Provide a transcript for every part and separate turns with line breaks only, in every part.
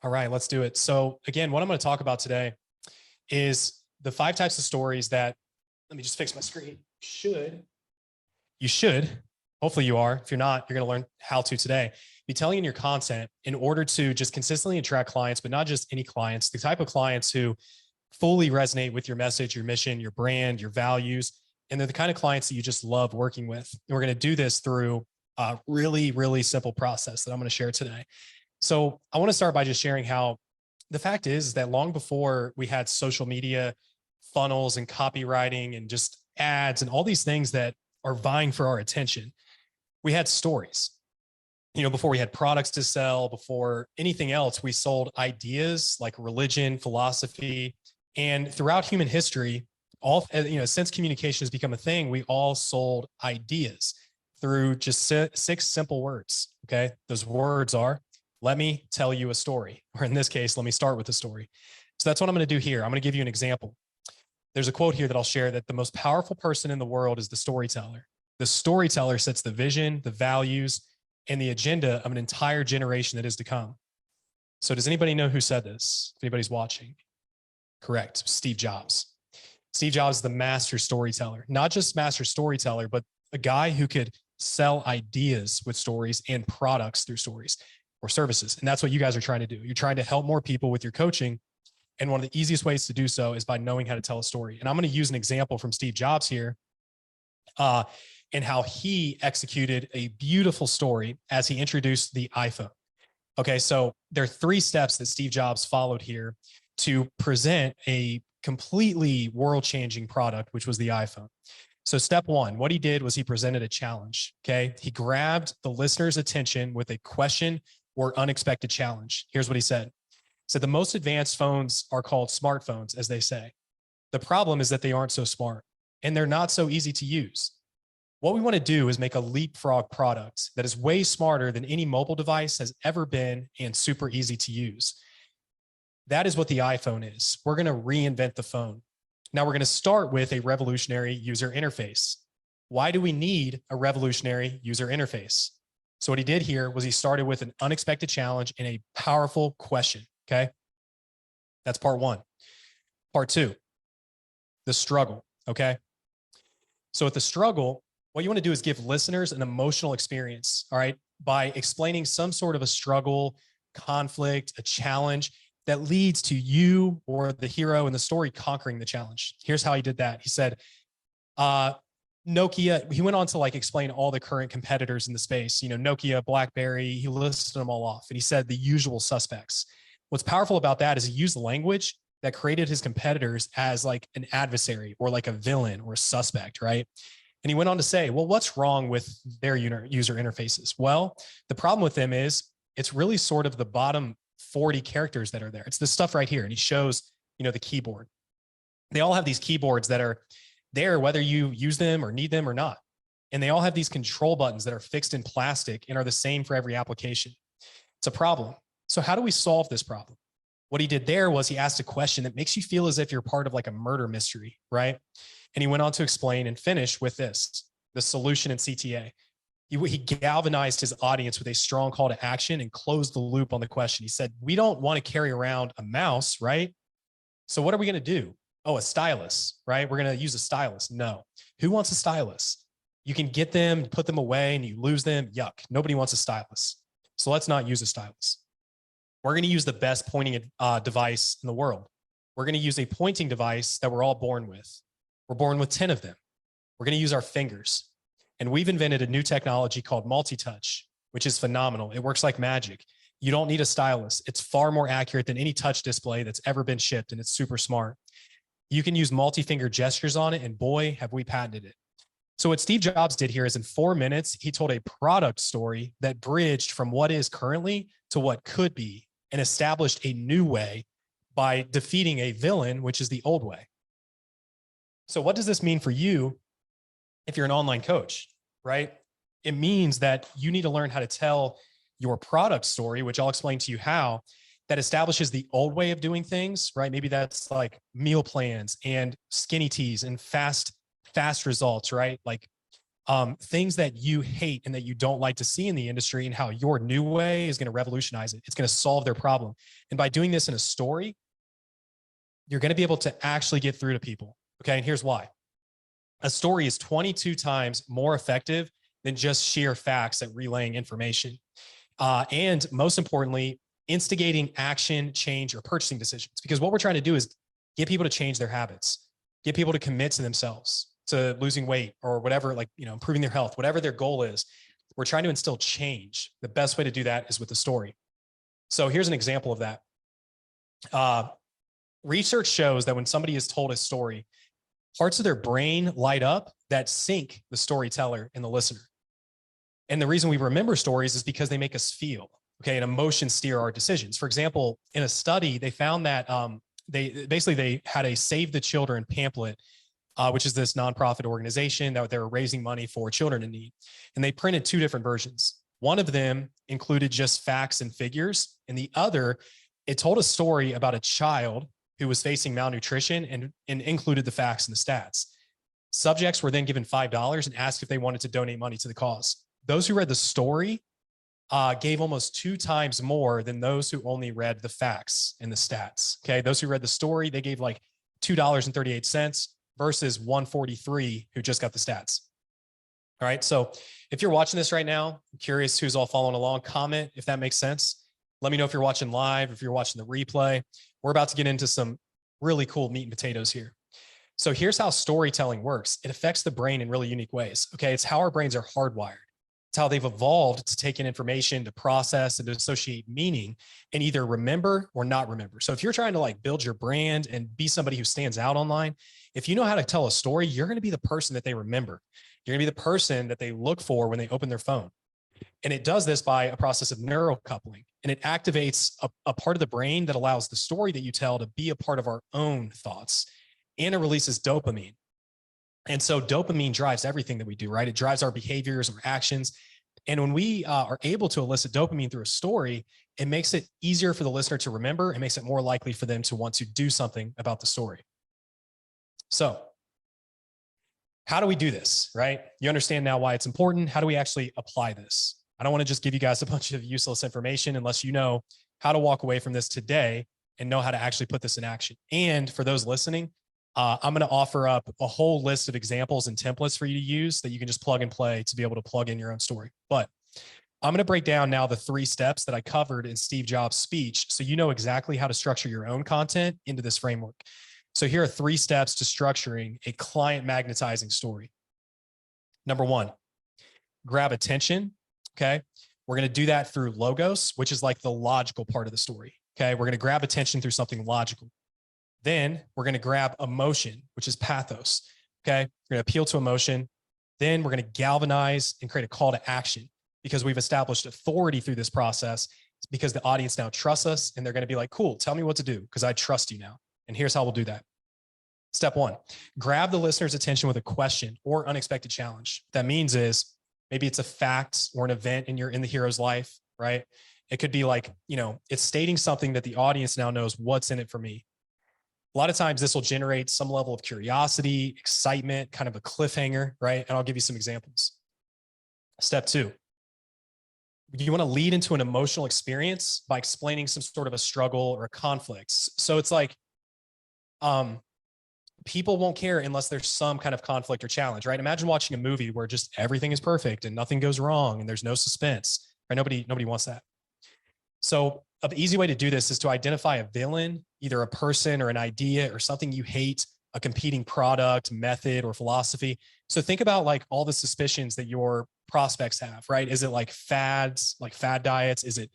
All right, let's do it. So again, what I'm going to talk about today is the 5 types of stories that, let me just fix my screen. You should, hopefully you are. If you're not, you're going to learn how to today. Be telling in your content in order to just consistently attract clients, but not just any clients, the type of clients who fully resonate with your message, your mission, your brand, your values. And they're the kind of clients that you just love working with. And we're going to do this through a really, really simple process that I'm going to share today. So I want to start by just sharing how the fact is that long before we had social media funnels and copywriting and just ads and all these things that are vying for our attention, we had stories. Before we had products to sell, before anything else, we sold ideas like religion, philosophy, and throughout human history, since communication has become a thing, we all sold ideas through just 6 simple words. Okay. Those words are, let me tell you a story, or in this case, let me start with a story. So that's what I'm going to do here. I'm going to give you an example. There's a quote here that I'll share that the most powerful person in the world is the storyteller. The storyteller sets the vision, the values, and the agenda of an entire generation that is to come. So does anybody know who said this? If anybody's watching? Correct. Steve Jobs. Steve Jobs is the master storyteller, not just master storyteller, but a guy who could sell ideas with stories and products through stories or services. And that's what you guys are trying to do. You're trying to help more people with your coaching. And one of the easiest ways to do so is by knowing how to tell a story. And I'm going to use an example from Steve Jobs here and how he executed a beautiful story as he introduced the iPhone. Okay, so there are 3 steps that Steve Jobs followed here to present a completely world-changing product, which was the iPhone. So step 1, what he did was he presented a challenge. Okay, he grabbed the listener's attention with a question or unexpected challenge. Here's what he said. He said, the most advanced phones are called smartphones, as they say. The problem is that they aren't so smart and they're not so easy to use. What we want to do is make a leapfrog product that is way smarter than any mobile device has ever been and super easy to use. That is what the iPhone is. We're going to reinvent the phone. Now we're going to start with a revolutionary user interface. Why do we need a revolutionary user interface? So what he did here was he started with an unexpected challenge and a powerful question. Okay. That's part 1. Part 2, the struggle. Okay. So with the struggle, what you want to do is give listeners an emotional experience. All right. By explaining some sort of a struggle, conflict, a challenge that leads to you or the hero in the story conquering the challenge. Here's how he did that. He said, Nokia, he went on to explain all the current competitors in the space, Nokia, BlackBerry, he listed them all off. And he said the usual suspects. What's powerful about that is he used language that created his competitors as an adversary or a villain or a suspect, right? And he went on to say, well, what's wrong with their user interfaces? Well, the problem with them is it's really sort of the bottom 40 characters that are there. It's this stuff right here. And he shows, the keyboard. They all have these keyboards that are there, whether you use them or need them or not. And they all have these control buttons that are fixed in plastic and are the same for every application. It's a problem. So how do we solve this problem? What he did there was he asked a question that makes you feel as if you're part of a murder mystery, right? And he went on to explain and finish with this, the solution in CTA. He galvanized his audience with a strong call to action and closed the loop on the question. He said, we don't want to carry around a mouse, right? So what are we going to do? Oh, a stylus, right? We're going to use a stylus. No. Who wants a stylus? You can get them, put them away, and you lose them. Yuck. Nobody wants a stylus. So let's not use a stylus. We're going to use the best pointing device in the world. We're going to use a pointing device that we're all born with. We're born with 10 of them. We're going to use our fingers. And we've invented a new technology called multi-touch, which is phenomenal. It works like magic. You don't need a stylus. It's far more accurate than any touch display that's ever been shipped, and it's super smart. You can use multi-finger gestures on it, and boy, have we patented it. So what Steve Jobs did here is in 4 minutes, he told a product story that bridged from what is currently to what could be and established a new way by defeating a villain, which is the old way. So what does this mean for you if you're an online coach, right? It means that you need to learn how to tell your product story, which I'll explain to you how, that establishes the old way of doing things, right? Maybe that's meal plans and skinny teas and fast results, right? things that you hate and that you don't like to see in the industry, and how your new way is going to revolutionize it. It's going to solve their problem. And by doing this in a story, you're going to be able to actually get through to people. Okay. And here's why. A story is 22 times more effective than just sheer facts at relaying information. And most importantly, instigating action, change, or purchasing decisions. Because what we're trying to do is get people to change their habits, get people to commit to themselves, to losing weight or whatever, like, improving their health, whatever their goal is. We're trying to instill change. The best way to do that is with a story. So here's an example of that. Research shows that when somebody is told a story, parts of their brain light up that sync the storyteller and the listener. And the reason we remember stories is because they make us feel, okay, and emotions steer our decisions. For example, in a study, they found that they had a Save the Children pamphlet, which is this nonprofit organization that they were raising money for children in need. And they printed two different versions. One of them included just facts and figures, and the other, it told a story about a child who was facing malnutrition and included the facts and the stats. Subjects were then given $5 and asked if they wanted to donate money to the cause. Those who read the story gave almost 2 times more than those who only read the facts and the stats. Okay. Those who read the story, they gave like $2.38 versus $1.43 who just got the stats. All right. So if you're watching this right now, I'm curious who's all following along. Comment if that makes sense. Let me know if you're watching live, if you're watching the replay. We're about to get into some really cool meat and potatoes here. So here's how storytelling works. It affects the brain in really unique ways. Okay. It's how our brains are hardwired. It's how they've evolved to take in information, to process and to associate meaning, and either remember or not remember. So if you're trying to like build your brand and be somebody who stands out online, if you know how to tell a story, you're going to be the person that they remember. You're going to be the person that they look for when they open their phone. And it does this by a process of neurocoupling. And it activates a part of the brain that allows the story that you tell to be a part of our own thoughts. And it releases dopamine. And so dopamine drives everything that we do, right? It drives our behaviors, our actions. And when we are able to elicit dopamine through a story, it makes it easier for the listener to remember. It makes it more likely for them to want to do something about the story. So how do we do this, right? You understand now why it's important. How do we actually apply this? I don't want to just give you guys a bunch of useless information unless you know how to walk away from this today and know how to actually put this in action. And for those listening, I'm going to offer up a whole list of examples and templates for you to use that you can just plug and play to be able to plug in your own story. But I'm going to break down now the 3 steps that I covered in Steve Jobs' speech, so you know exactly how to structure your own content into this framework. So here are 3 steps to structuring a client-magnetizing story. Number 1, grab attention. Okay. We're going to do that through logos, which is like the logical part of the story. Okay. We're going to grab attention through something logical. Then we're going to grab emotion, which is pathos. Okay. We're going to appeal to emotion. Then we're going to galvanize and create a call to action because we've established authority through this process. It's because the audience now trusts us and they're going to be like, cool, tell me what to do because I trust you now. And here's how we'll do that. Step 1, grab the listener's attention with a question or unexpected challenge. What that means is maybe it's a fact or an event in the hero's life, right? It could be like, it's stating something that the audience now knows what's in it for me. A lot of times this will generate some level of curiosity, excitement, kind of a cliffhanger, right? And I'll give you some examples. Step 2, you want to lead into an emotional experience by explaining some sort of a struggle or a conflict. So it's like, people won't care unless there's some kind of conflict or challenge, right? Imagine watching a movie where just everything is perfect and nothing goes wrong and there's no suspense, right? Nobody wants that. So an easy way to do this is to identify a villain, either a person or an idea or something you hate, a competing product, method, or philosophy. So think about like all the suspicions that your prospects have, right? Is it like fads, like fad diets? Is it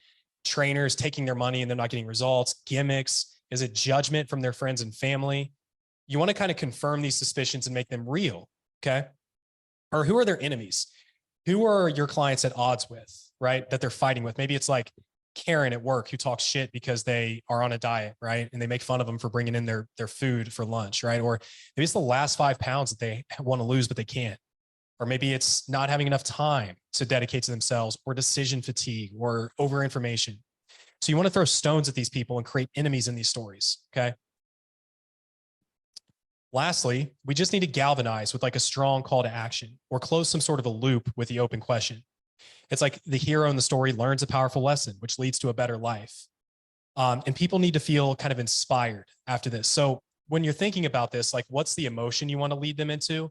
trainers taking their money and they're not getting results? Gimmicks? Is it judgment from their friends and family? You want to kind of confirm these suspicions and make them real, okay? Or who are their enemies? Who are your clients at odds with, right? That they're fighting with. Maybe it's like Karen at work who talks shit because they are on a diet, right? And they make fun of them for bringing in their food for lunch, right? Or maybe it's the last 5 pounds that they want to lose, but they can't. Or maybe it's not having enough time to dedicate to themselves, or decision fatigue, or over information. So you want to throw stones at these people and create enemies in these stories, okay? Lastly, we just need to galvanize with like a strong call to action or close some sort of a loop with the open question. It's like the hero in the story learns a powerful lesson, which leads to a better life. And people need to feel kind of inspired after this. So when you're thinking about this, like what's the emotion you want to lead them into?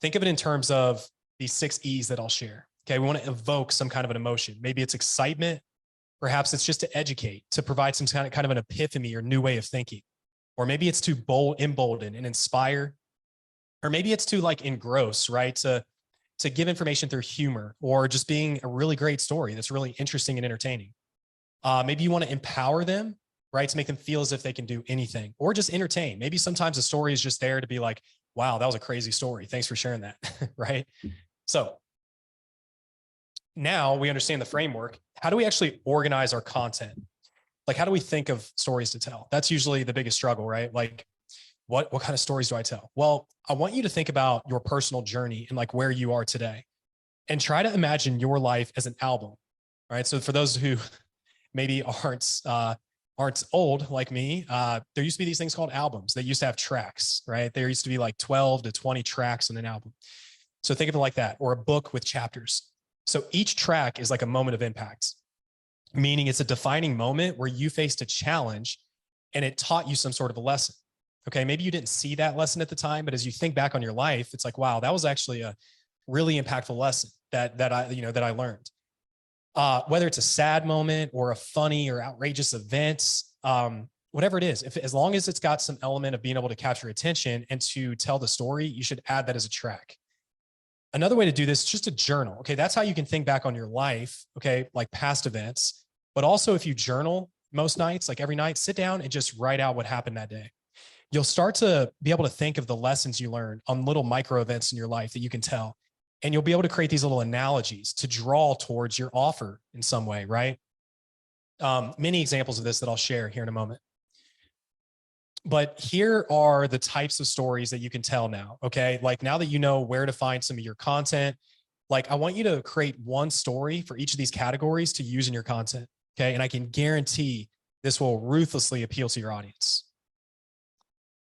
Think of it in terms of these 6 E's that I'll share. Okay. We want to evoke some kind of an emotion. Maybe it's excitement. Perhaps it's just to educate, to provide some kind of an epiphany or new way of thinking. Or maybe it's to embolden and inspire. Or maybe it's to like engross, right? To give information through humor or just being a really great story that's really interesting and entertaining. Maybe you want to empower them, right? To make them feel as if they can do anything or just entertain. Maybe sometimes a story is just there to be like, wow, that was a crazy story. Thanks for sharing that, right? So now we understand the framework. How do we actually organize our content? Like, how do we think of stories to tell? That's usually the biggest struggle, right? Like, what kind of stories do I tell? Well, I want you to think about your personal journey and like where you are today and try to imagine your life as an album, right? So for those who maybe aren't old like me, there used to be these things called albums that used to have tracks, right? There used to be like 12 to 20 tracks on an album. So think of it like that, or a book with chapters. So each track is like a moment of impact, meaning it's a defining moment where you faced a challenge and it taught you some sort of a lesson. Okay, maybe you didn't see that lesson at the time, but as you think back on your life, it's like, wow, that was actually a really impactful lesson that I learned. Whether it's a sad moment or a funny or outrageous event, whatever it is, as long as it's got some element of being able to capture attention and to tell the story, you should add that as a track. Another way to do this is just to journal. Okay, that's how you can think back on your life. Okay, like past events, but also if you journal most nights, like every night, sit down and just write out what happened that day. You'll start to be able to think of the lessons you learned on little micro events in your life that you can tell. And you'll be able to create these little analogies to draw towards your offer in some way, right? Many examples of this that I'll share here in a moment. But here are the types of stories that you can tell now, okay? Like now that you know where to find some of your content, like I want you to create one story for each of these categories to use in your content, okay? And I can guarantee this will ruthlessly appeal to your audience.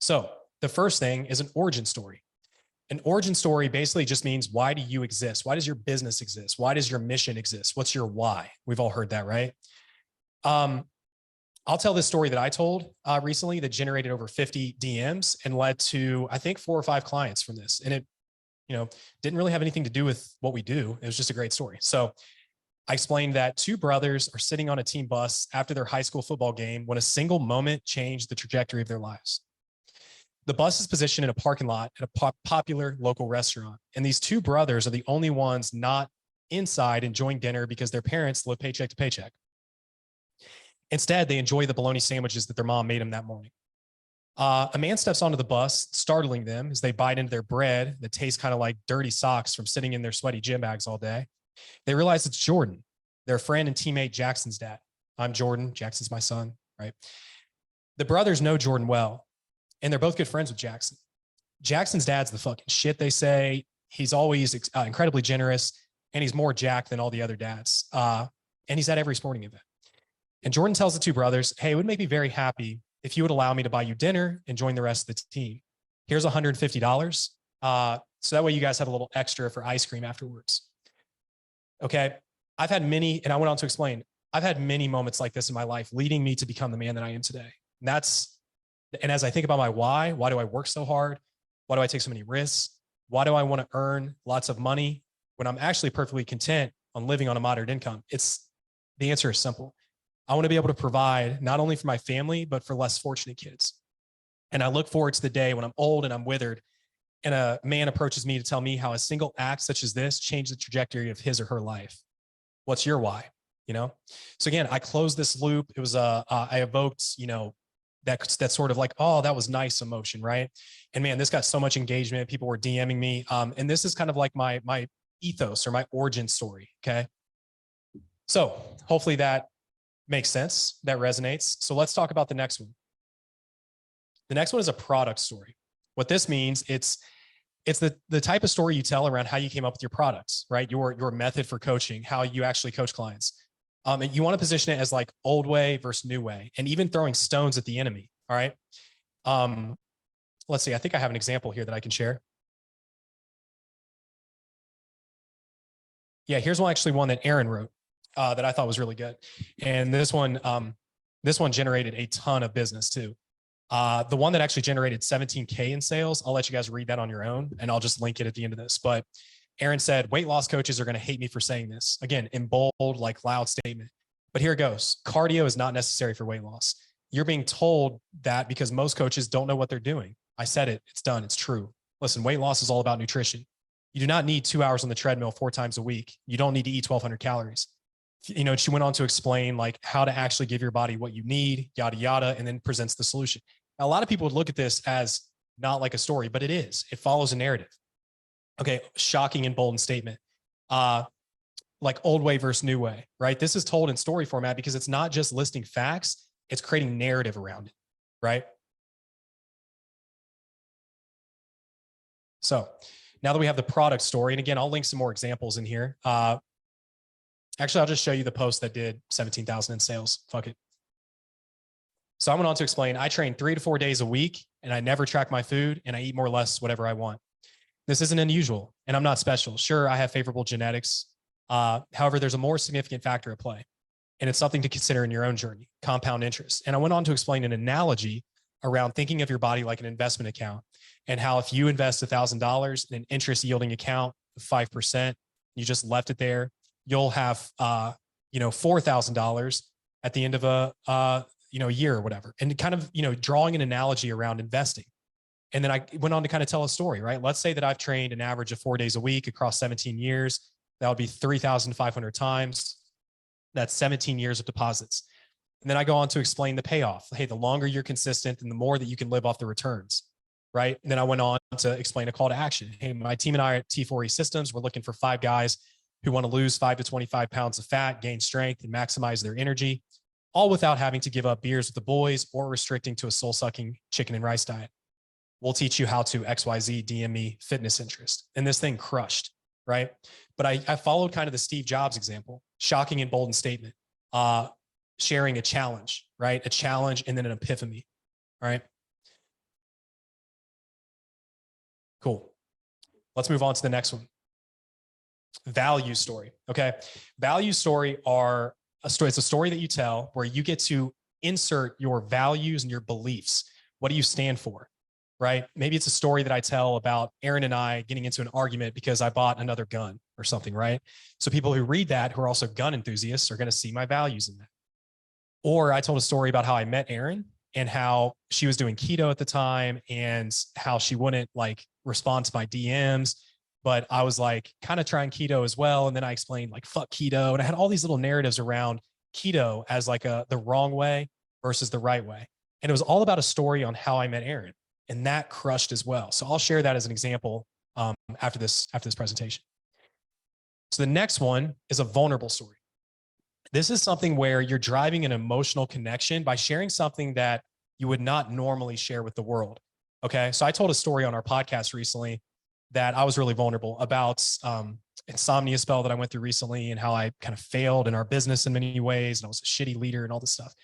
So the first thing is an origin story. An origin story basically just means, why do you exist? Why does your business exist? Why does your mission exist? What's your why? We've all heard that, right? I'll tell this story that I told recently that generated over 50 DMs and led to, I think, 4 or 5 clients from this. And it, didn't really have anything to do with what we do. It was just a great story. So I explained that 2 brothers are sitting on a team bus after their high school football game when a single moment changed the trajectory of their lives. The bus is positioned in a parking lot at a popular local restaurant. And these 2 brothers are the only ones not inside enjoying dinner because their parents live paycheck to paycheck. Instead, they enjoy the bologna sandwiches that their mom made them that morning. A man steps onto the bus, startling them as they bite into their bread that tastes kind of like dirty socks from sitting in their sweaty gym bags all day. They realize it's Jordan, their friend and teammate Jackson's dad. I'm Jordan. Jackson's my son, right? The brothers know Jordan well. And they're both good friends with Jackson. Jackson's dad's the fucking shit, they say. He's always incredibly generous, and he's more jacked than all the other dads. And he's at every sporting event. And Jordan tells the 2 brothers, hey, it would make me very happy if you would allow me to buy you dinner and join the rest of the team. Here's $150. So that way you guys have a little extra for ice cream afterwards. Okay. I've had many, and I went on to explain, I've had many moments like this in my life leading me to become the man that I am today. And as I think about my why do I work so hard? Why do I take so many risks? Why do I want to earn lots of money when I'm actually perfectly content on living on a moderate income? The answer is simple. I want to be able to provide not only for my family, but for less fortunate kids. And I look forward to the day when I'm old and I'm withered and a man approaches me to tell me how a single act such as this changed the trajectory of his or her life. What's your why? So again, I closed this loop. It was I evoked, that sort of like, oh, that was nice emotion, right? And man, this got so much engagement. People were DMing me. And this is kind of like my ethos or my origin story, okay? So hopefully that makes sense, that resonates. So let's talk about the next one. The next one is a product story. What this means, it's the type of story you tell around how you came up with your products, right? Your method for coaching, how you actually coach clients. And you want to position it as like old way versus new way, and even throwing stones at the enemy. All right. let's see, I think I have an example here that I can share. Yeah, here's one that Aaron wrote that I thought was really good. And this one generated a ton of business too. The one that actually generated 17K in sales, I'll let you guys read that on your own, and I'll just link it at the end of this. But Aaron said, weight loss coaches are going to hate me for saying this. Again, in bold, like loud statement. But here it goes. Cardio is not necessary for weight loss. You're being told that because most coaches don't know what they're doing. I said it. It's done. It's true. Listen, weight loss is all about nutrition. You do not need 2 hours on the treadmill 4 times a week. You don't need to eat 1,200 calories. You know, she went on to explain like how to actually give your body what you need, yada, yada, and then presents the solution. Now, a lot of people would look at this as not like a story, but it is. It follows a narrative. Okay, shocking and bold statement. Like old way versus new way, right? This is told in story format because it's not just listing facts, it's creating narrative around it, right? So now that we have the product story, and again, I'll link some more examples in here. Actually, I'll just show you the post that did 17,000 in sales. Fuck it. So I went on to explain, I train 3 to 4 days a week and I never track my food and I eat more or less whatever I want. This isn't unusual and I'm not special. Sure, I have favorable genetics. However, there's a more significant factor at play and it's something to consider in your own journey, compound interest. And I went on to explain an analogy around thinking of your body like an investment account and how if you invest $1,000 in an interest yielding account of 5%, you just left it there, you'll have, $4,000 at the end of a year or whatever. And kind of, drawing an analogy around investing. And then I went on to kind of tell a story, right? Let's say that I've trained an average of 4 days a week across 17 years. That would be 3,500 times. That's 17 years of deposits. And then I go on to explain the payoff. Hey, the longer you're consistent and the more that you can live off the returns, right? And then I went on to explain a call to action. Hey, my team and I at T4E Systems, we're looking for 5 guys who want to lose 5 to 25 pounds of fat, gain strength, and maximize their energy, all without having to give up beers with the boys or restricting to a soul-sucking chicken and rice diet. We'll teach you how to XYZ DME fitness interest. And this thing crushed, right? But I followed kind of the Steve Jobs example, shocking and bold statement, sharing a challenge, right? A challenge and then an epiphany, all right? Cool. Let's move on to the next one. Value story, okay? Value story are a story. It's a story that you tell where you get to insert your values and your beliefs. What do you stand for? Right? Maybe it's a story that I tell about Aaron and I getting into an argument because I bought another gun or something, right? So people who read that, who are also gun enthusiasts, are going to see my values in that. Or I told a story about how I met Aaron and how she was doing keto at the time and how she wouldn't like respond to my DMs, but I was like kind of trying keto as well. And then I explained like, fuck keto. And I had all these little narratives around keto as like the wrong way versus the right way. And it was all about a story on how I met Aaron. And that crushed as well. So I'll share that as an example after this presentation. So the next one is a vulnerable story. This is something where you're driving an emotional connection by sharing something that you would not normally share with the world. Okay. So I told a story on our podcast recently that I was really vulnerable about insomnia spell that I went through recently and how I kind of failed in our business in many ways. And I was a shitty leader and all this stuff.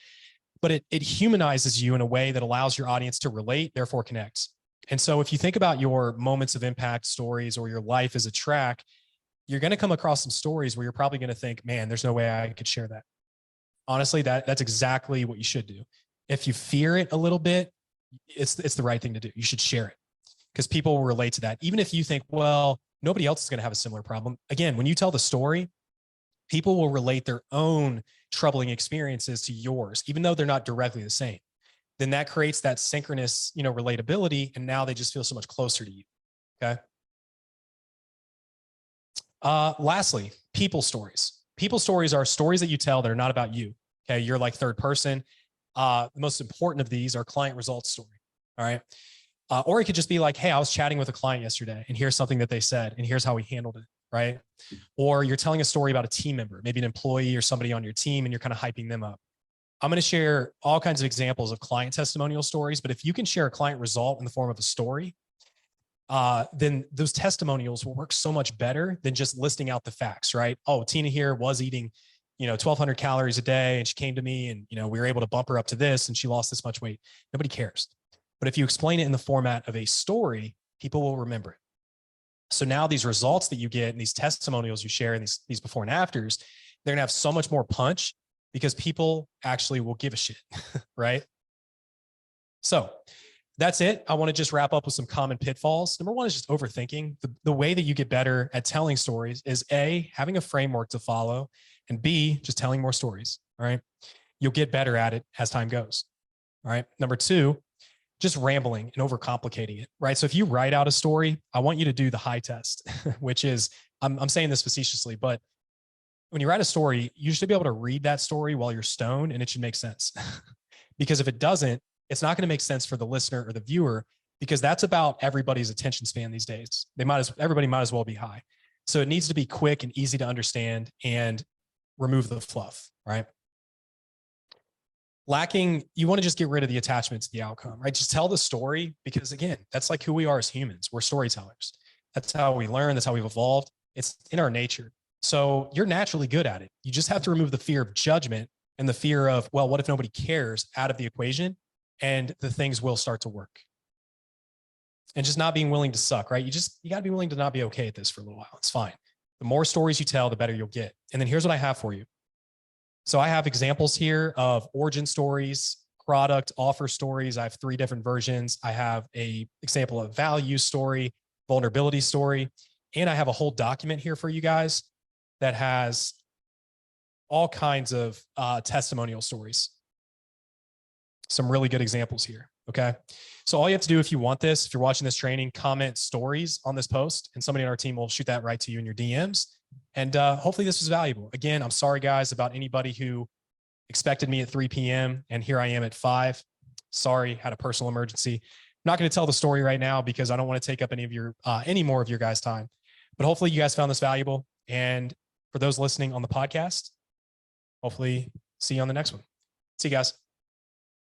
But it humanizes you in a way that allows your audience to relate, therefore connect. And so if you think about your moments of impact stories or your life as a track, you're going to come across some stories where you're probably going to think, man, there's no way I could share that. Honestly, that's exactly what you should do. If you fear it a little bit, it's the right thing to do. You should share it because people will relate to that. Even if you think, well, nobody else is going to have a similar problem. Again, when you tell the story, people will relate their own troubling experiences to yours, even though they're not directly the same. Then that creates that synchronous, relatability. And now they just feel so much closer to you. Okay. Lastly, people stories. People stories are stories that you tell that are not about you. Okay. You're like third person. The most important of these are client results story. All right. Or it could just be like, hey, I was chatting with a client yesterday and here's something that they said and here's how we handled it. Right. Or you're telling a story about a team member, maybe an employee or somebody on your team, and you're kind of hyping them up. I'm going to share all kinds of examples of client testimonial stories, but if you can share a client result in the form of a story, then those testimonials will work so much better than just listing out the facts, right? Oh, Tina here was eating, 1,200 calories a day and she came to me and, we were able to bump her up to this and she lost this much weight. Nobody cares. But if you explain it in the format of a story, people will remember it. So now these results that you get and these testimonials you share and these before and afters, they're going to have so much more punch because people actually will give a shit, right? So that's it. I want to just wrap up with some common pitfalls. Number one is just overthinking. The way that you get better at telling stories is A, having a framework to follow, and B, just telling more stories. All right. You'll get better at it as time goes. All right. Number two, just rambling and overcomplicating it. Right. So if you write out a story, I want you to do the high test, which is, I'm saying this facetiously, but when you write a story, you should be able to read that story while you're stoned and it should make sense. Because if it doesn't, it's not going to make sense for the listener or the viewer, because that's about everybody's attention span these days. Everybody might as well be high. So it needs to be quick and easy to understand and remove the fluff, right? Lacking, you want to just get rid of the attachment to the outcome, right? Just tell the story, because again, that's like who we are as humans. We're storytellers. That's how we learn. That's how we've evolved. It's in our nature. So you're naturally good at it. You just have to remove the fear of judgment and the fear of, well, what if nobody cares out of the equation, and the things will start to work. And just not being willing to suck, right? You got to be willing to not be okay at this for a little while. It's fine. The more stories you tell, the better you'll get. And then here's what I have for you. So I have examples here of origin stories, product offer stories. I have 3 different versions. I have a example of value story, vulnerability story, and I have a whole document here for you guys that has all kinds of testimonial stories. Some really good examples here. Okay. So all you have to do if you want this, if you're watching this training, comment stories on this post and somebody on our team will shoot that right to you in your DMs. And hopefully this was valuable. Again, I'm sorry guys about anybody who expected me at 3 p.m. and here I am at 5. Sorry, had a personal emergency. I'm not going to tell the story right now because I don't want to take up any more of your guys' time. But hopefully you guys found this valuable. And for those listening on the podcast, hopefully see you on the next one. See you guys.